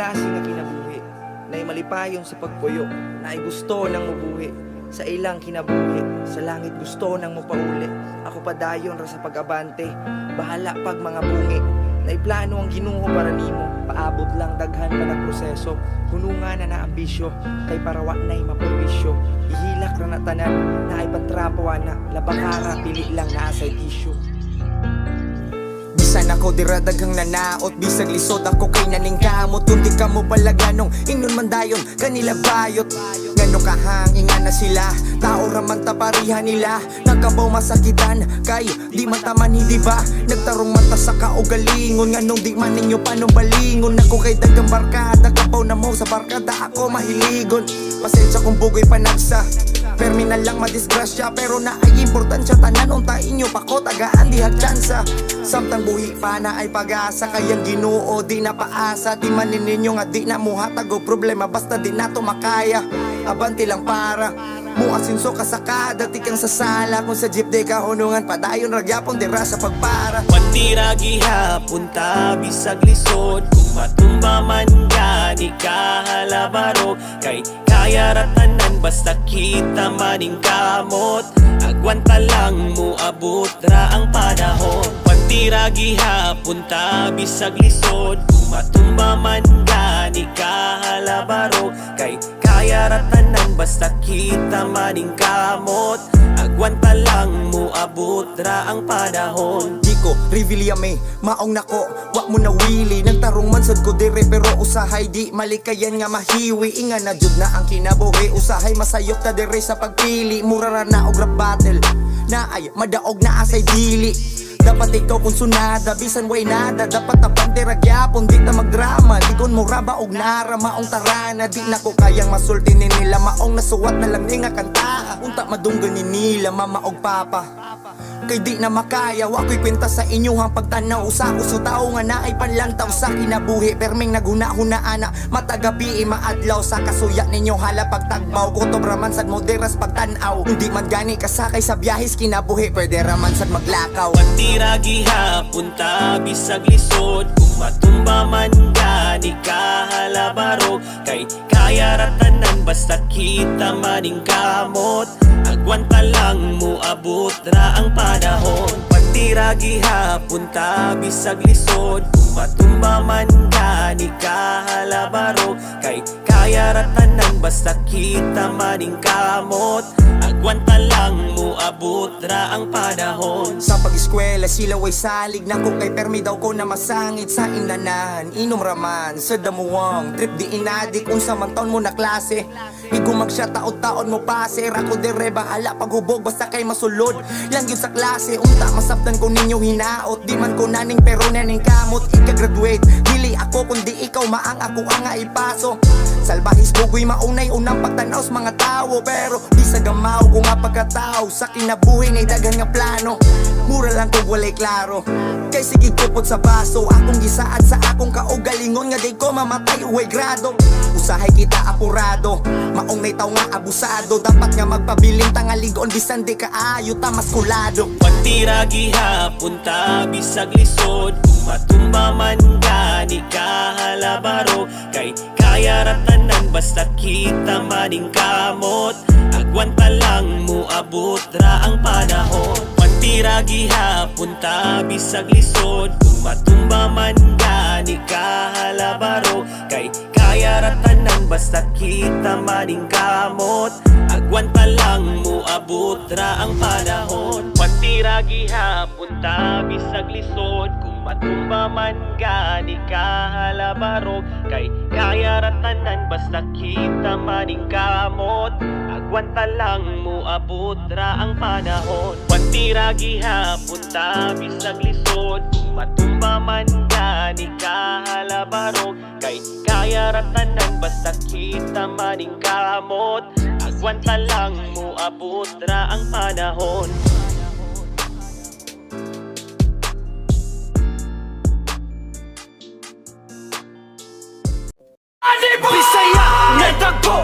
klase nga kinabuhi, na'y malipayon sa pagpuyo, na'y gusto nang mubuhi, sa ilang kinabuhi, sa langit gusto nang mupauli. Ako padayon ra sa pag-abante, bahala pag mga bungi, na'y plano ang Ginoo para nimo, paabot lang daghan pa ng proseso, hunungan na na ambisyo, kay parawa na'y maperwisyo, ihilak ra na tanan, na'y pantrapawa na, labakara, pili lang na asay issue. Bisan ako diradaghang nanaot, bisag lisod ako kay naningkamot. Kung di ka mo pala ganong ingnon man dayon kanila bayot. Ngano kahangingan na sila, tao raman taparihan nila. Nagkabaw masakitan, kay di mataman hindi ba? Nagtarong mata sa kaugalingon, nganong di man ninyo panubalingon. Ako kay dagang barkada, kabaw na mo sa barkada ako mahiligon. Pasensya kung bugoy panagsa, permi na lang madisgrasya, pero na ay importansya tanan unta inyo pa ko tagaan di hagtsansa. Samtang buhi pa na ay pag-asa, kayang Ginoo di na paasa. Di manin ninyo nga di na muhatag o problema, basta di na to makaya. Abanti lang para muasinso ka sa kada tikang sasala. Kung sa jeep di ka hunungan, padayon ragyapon dira sa pagpara. Pantira gihapon ta bisag lisod, kung matumba man ka di ka halabaro. Kay kaya ratanan basta kita maning kamot, agwanta lang mo abot ra ang panahon. Pantira gihapon ta bisag lisod, kung matumba man ka di ka halabaro. Kay kaya ratanan basta kita maning kamot, agwanta lang mo abot ra ang panahon. Di ko reveal me, maong nako, wak mo na wili. Nagtarong man sad ko dire pero usahay di malikayan nga mahiwi. Inga na jud na ang kinabuhi, usahay masayop ta dire sa pagpili. Mura ra na og rap battle, na ay madaog na asay dili. Dapat ikaw kung sunada, bisan way nada. Dapat tapante ragyapon, di ta magdrama. Di kon mo raba og nara, maong tarana. Di na ko kayang masulti ni nila, maong nasuwat na lang ni nga kanta. Unta madunggan ni nila, mama og papa. Kay di na makaya, wako'y kwenta sa inyong pagtanaw. Sa uso tao nga na ay panlantaw sa kinabuhi, perming naghuna-hunaan na matagabi maadlaw. Sa kasuya ninyo hala pagtagbaw, kutob raman sad moderas pagtanaw. Hindi man gani kasakay sa biyahis kinabuhi, pwede raman sad maglakaw. Pantira gihapon ta bisag lisod, kung matumba man ka di ka halabaro. Kay kaya ratanan basta kita maning kamot, agwanta lang mo abot ra ang panahon. Pantira gihapon ta bisag lisod, kung matumba man ka di ka halabaro. Kay kaya ratanan basta kita maning kamot, agwanta lang mo abot ra ang panahon. Sa pag-eskwela sila way salig na ko, kay permi daw ko na masangit sa inanan. Inom raman sa damuwang trip di inadik, unsa man taon mo na klase. Igumag siya taon-taon mo pase, rako dire bahala paghubog basta kay masulod lang yun sa klase. Unta masabtan ko ninyo hinaot, di man ko naning pero naning kamot. Ika-graduate, dili ako kundi ikaw maang ako ang ipaso. Salbahis bugoy maunay unang pagtanaw sa mga tao, pero di sa gamaw ko nga pagkatao. Sa kinabuhi na dagan nga plano, mura lang kung walay klaro. Kay sige kupot sa baso, akong gisaad sa akong kaugalingon, nga di ko mamatay uway grado. Usahay kita apurado, maong may tao nga abusado. Dapat nga magpabiling tangaligon, bisan di kaayo ta maskulado. Pantira gihapon ta bisag lisod, kung matumba man ka di ka halabaro. Kay kaya ratanan basta kita maning kamot, agwanta lang mo abot ra ang panahon. Pantira gihapon ta bisag lisod, kung matumba man ka di ka halabaro. Kay kaya ratanan basta kita maning kamot, agwanta lang mo abot ra ang panahon. Pantira gihapon ta bisag lisod, kung matumba man ka di ka halabaro. Kay kaya ratanan basta kita maning kamot, agwanta lang mo abot ra ang panahon. Pantira gihapon ta bisag lisod, kung matumba man ka di ka halabaro. Kay kaya ratanan basta kita maning kamot, agwanta lang mo abot ra ang panahon. Bisaya, nagdago